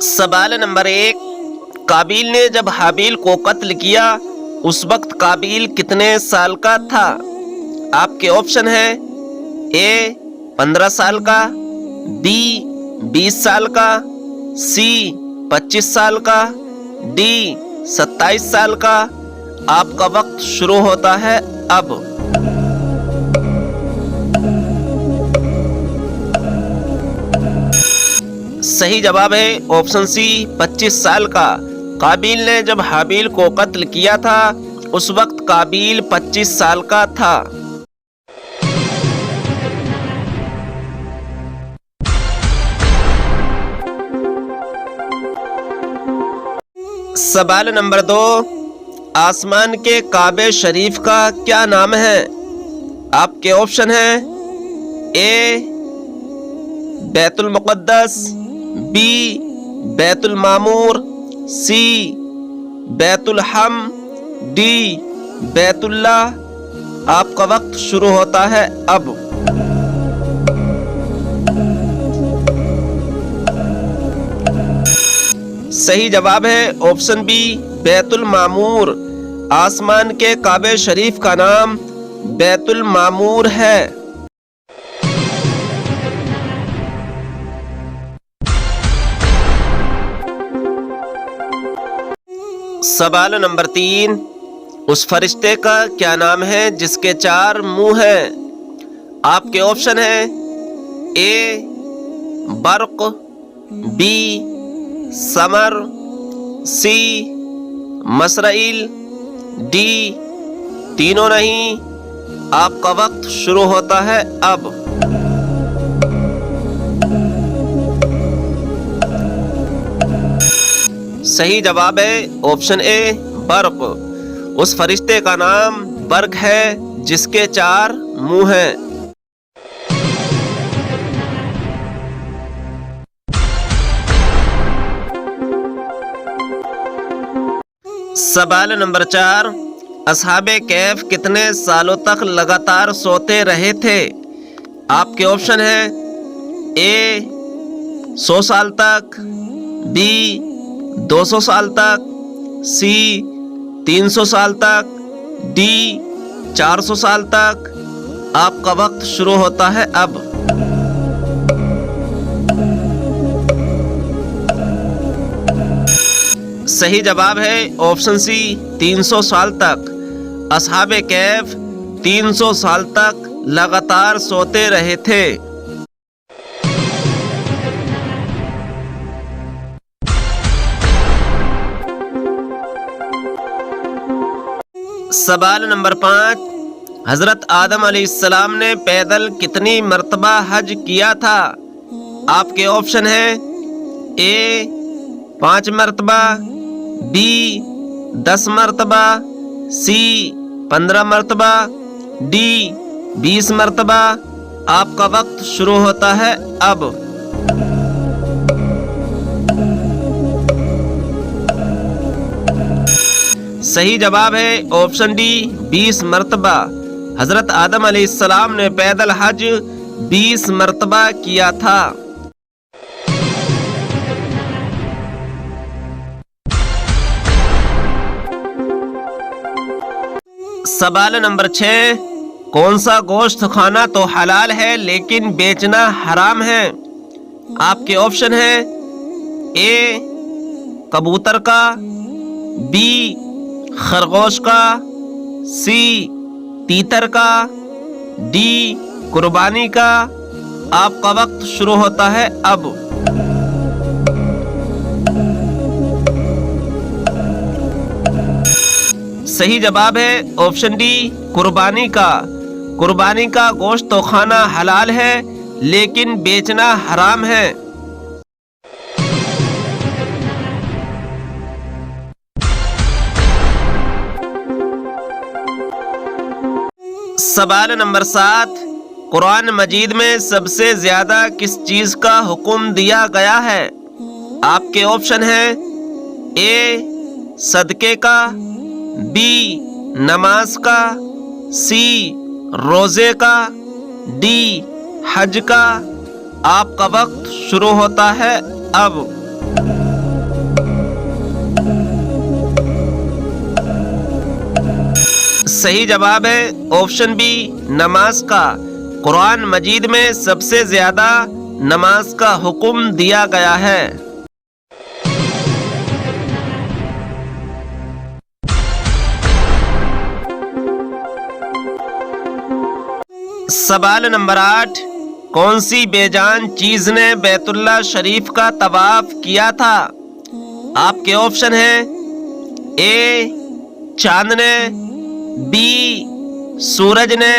سوال نمبر 1، قابیل نے جب حابیل کو قتل کیا اس وقت قابیل کتنے سال کا تھا؟ آپ کے آپشن ہیں اے 15 سال کا، بی 20 سال کا، سی 25 سال کا، ڈی 27 سال کا۔ آپ کا وقت شروع ہوتا ہے اب۔ صحیح جواب ہے آپشن سی 25 سال کا۔ قابیل نے جب حابیل کو قتل کیا تھا اس وقت قابیل 25 سال کا تھا۔ سوال نمبر 2، آسمان کے کعبہ شریف کا کیا نام ہے؟ آپ کے آپشن ہیں اے بیت المقدس، بی بیت المعمور، سی بیت الحم، ڈی بیت اللہ۔ آپ کا وقت شروع ہوتا ہے اب۔ صحیح جواب ہے آپشن بی بیت المعمور۔ آسمان کے کعبہ شریف کا نام بیت المعمور ہے۔ سوال نمبر 3، اس فرشتے کا کیا نام ہے جس کے 4 منہ ہیں؟ آپ کے آپشن ہیں اے برق، بی سمر، سی مسرائیل، ڈی تینوں نہیں۔ آپ کا وقت شروع ہوتا ہے اب۔ صحیح جواب ہے آپشن اے برق۔ اس فرشتے کا نام برق ہے جس کے 4 منہ ہیں۔ سوال نمبر 4، اصحاب کہف کتنے سالوں تک لگاتار سوتے رہے تھے؟ آپ کے آپشن ہیں اے 100 سال تک، بی 200 سال تک، سی 300 سال تک، ڈی 400 سال تک۔ آپ کا وقت شروع ہوتا ہے اب۔ صحیح جواب ہے آپشن سی 300 سال تک۔ اصحاب کہف 300 سال تک لگاتار سوتے رہے تھے۔ سوال نمبر 5، حضرت آدم علیہ السلام نے پیدل کتنی مرتبہ حج کیا تھا؟ آپ کے آپشن ہیں اے 5 مرتبہ، بی 10 مرتبہ، سی 15 مرتبہ، ڈی 20 مرتبہ۔ آپ کا وقت شروع ہوتا ہے اب۔ صحیح جواب ہے آپشن ڈی 20 مرتبہ۔ حضرت آدم علیہ السلام نے پیدل حج 20 مرتبہ کیا تھا۔ سوال نمبر 6، کون سا گوشت کھانا تو حلال ہے لیکن بیچنا حرام ہے؟ آپ کے آپشن ہیں اے کبوتر کا، بی خرگوش کا، سی تیتر کا، ڈی قربانی کا۔ آپ کا وقت شروع ہوتا ہے اب۔ صحیح جواب ہے آپشن ڈی قربانی کا۔ قربانی کا گوشت تو کھانا حلال ہے لیکن بیچنا حرام ہے۔ سوال نمبر 7، قرآن مجید میں سب سے زیادہ کس چیز کا حکم دیا گیا ہے؟ آپ کے آپشن ہیں اے صدقے کا، بی نماز کا، سی روزے کا، ڈی حج کا۔ آپ کا وقت شروع ہوتا ہے اب۔ صحیح جواب ہے آپشن بی نماز کا۔ قرآن مجید میں سب سے زیادہ نماز کا حکم دیا گیا ہے۔ سوال نمبر 8، کون سی بے جان چیز نے بیت اللہ شریف کا طواف کیا تھا؟ آپ کے آپشن ہیں اے چاند نے، بی سورج نے،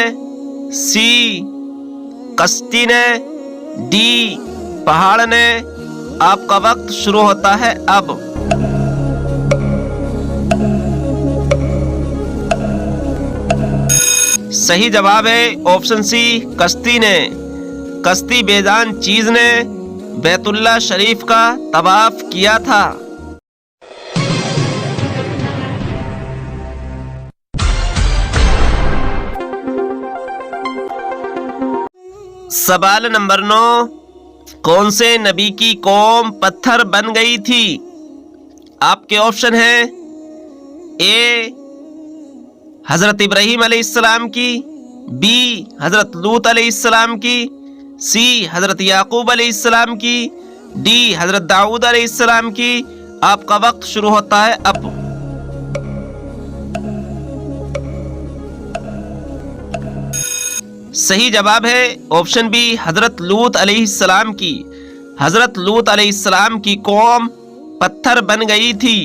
سی کشتی نے، ڈی پہاڑ نے۔ آپ کا وقت شروع ہوتا ہے اب۔ صحیح جواب ہے آپشن سی کشتی نے۔ کشتی بے جان چیز نے بیت اللہ شریف کا طواف کیا تھا۔ سوال نمبر 9، کون سے نبی کی قوم پتھر بن گئی تھی؟ آپ کے آپشن ہیں اے حضرت ابراہیم علیہ السلام کی، بی حضرت لوط علیہ السلام کی، سی حضرت یعقوب علیہ السلام کی، ڈی حضرت داؤد علیہ السلام کی۔ آپ کا وقت شروع ہوتا ہے اب۔ صحیح جواب ہے آپشن بی حضرت لوط علیہ السلام کی۔ حضرت لوط علیہ السلام کی قوم پتھر بن گئی تھی۔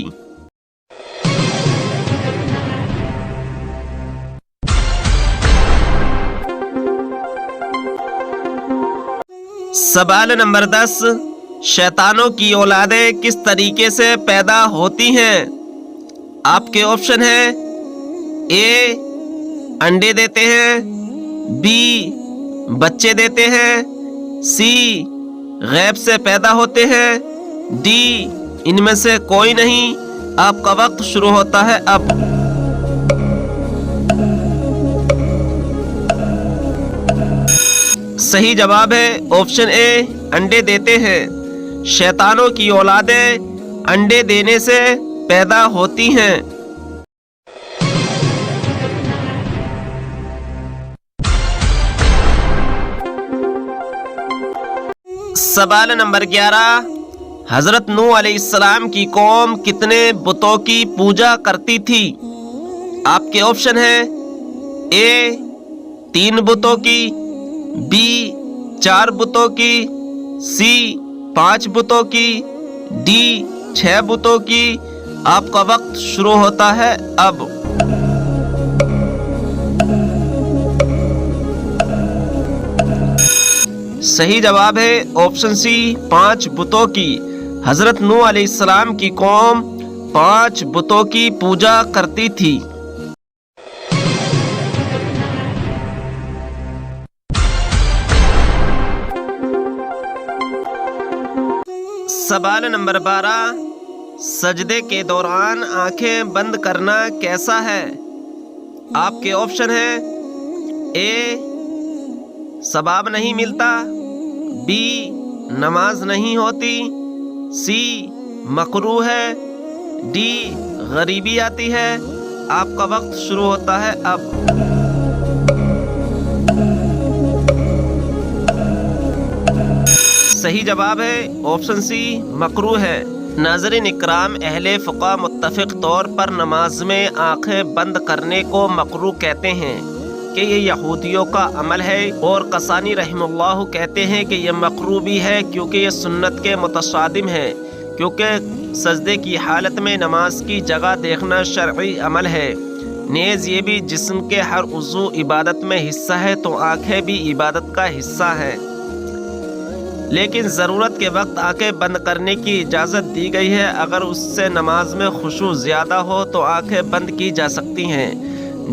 سوال نمبر 10، شیطانوں کی اولادیں کس طریقے سے پیدا ہوتی ہیں؟ آپ کے آپشن ہیں اے انڈے دیتے ہیں، بی بچے دیتے ہیں، سی غیب سے پیدا ہوتے ہیں، ڈی ان میں سے کوئی نہیں۔ آپ کا وقت شروع ہوتا ہے اب۔ صحیح جواب ہے آپشن اے انڈے دیتے ہیں۔ شیطانوں کی اولادیں انڈے دینے سے پیدا ہوتی ہیں۔ سوال نمبر 11، حضرت نوح علیہ السلام کی قوم کتنے بتوں کی پوجا کرتی تھی؟ آپ کے آپشن ہیں اے 3 بتوں کی، بی 4 بتوں کی، سی 5 بتوں کی، ڈی 6 بتوں کی۔ آپ کا وقت شروع ہوتا ہے اب۔ صحیح جواب ہے آپشن سی 5 بتوں کی۔ حضرت نوح علیہ السلام کی قوم 5 بتوں کی پوجا کرتی تھی۔ سوال نمبر 12، سجدے کے دوران آنکھیں بند کرنا کیسا ہے؟ آپ کے آپشن ہیں اے ثواب نہیں ملتا، بی نماز نہیں ہوتی، سی مکروہ ہے، ڈی غریبی آتی ہے۔ آپ کا وقت شروع ہوتا ہے اب۔ صحیح جواب ہے آپشن سی مکروہ ہے۔ ناظرین اکرام، اہل فقہ متفق طور پر نماز میں آنکھیں بند کرنے کو مکروہ کہتے ہیں کہ یہ یہودیوں کا عمل ہے، اور قسانی رحمہ اللہ کہتے ہیں کہ یہ مکروہ بھی ہے کیونکہ یہ سنت کے متصادم ہے، کیونکہ سجدے کی حالت میں نماز کی جگہ دیکھنا شرعی عمل ہے۔ نیز یہ بھی جسم کے ہر عضو عبادت میں حصہ ہے، تو آنکھیں بھی عبادت کا حصہ ہے، لیکن ضرورت کے وقت آنکھیں بند کرنے کی اجازت دی گئی ہے۔ اگر اس سے نماز میں خشوع زیادہ ہو تو آنکھیں بند کی جا سکتی ہیں،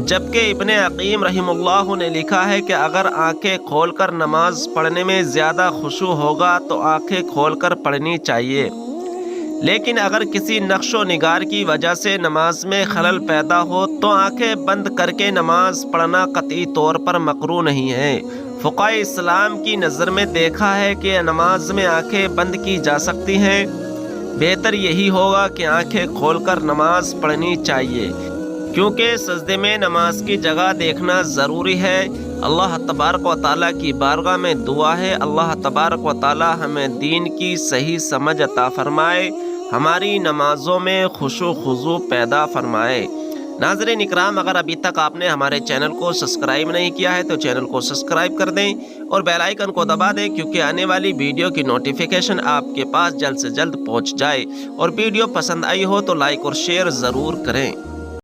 جبکہ ابن عقیم رحمہ اللہ نے لکھا ہے کہ اگر آنکھیں کھول کر نماز پڑھنے میں زیادہ خشوع ہوگا تو آنکھیں کھول کر پڑھنی چاہیے، لیکن اگر کسی نقش و نگار کی وجہ سے نماز میں خلل پیدا ہو تو آنکھیں بند کر کے نماز پڑھنا قطعی طور پر مکروہ نہیں ہے۔ فقہائے اسلام کی نظر میں دیکھا ہے کہ نماز میں آنکھیں بند کی جا سکتی ہیں، بہتر یہی ہوگا کہ آنکھیں کھول کر نماز پڑھنی چاہیے۔ کیونکہ سجدے میں نماز کی جگہ دیکھنا ضروری ہے۔ اللہ تبارک و تعالیٰ کی بارگاہ میں دعا ہے، اللہ تبارک و تعالیٰ ہمیں دین کی صحیح سمجھ عطا فرمائے، ہماری نمازوں میں خشوع و خضوع پیدا فرمائے۔ ناظرین اکرام، اگر ابھی تک آپ نے ہمارے چینل کو سبسکرائب نہیں کیا ہے تو چینل کو سبسکرائب کر دیں اور بیل آئیکن کو دبا دیں، کیونکہ آنے والی ویڈیو کی نوٹیفیکیشن آپ کے پاس جلد سے جلد پہنچ جائے۔ اور ویڈیو پسند آئی ہو تو لائک اور شیئر ضرور کریں۔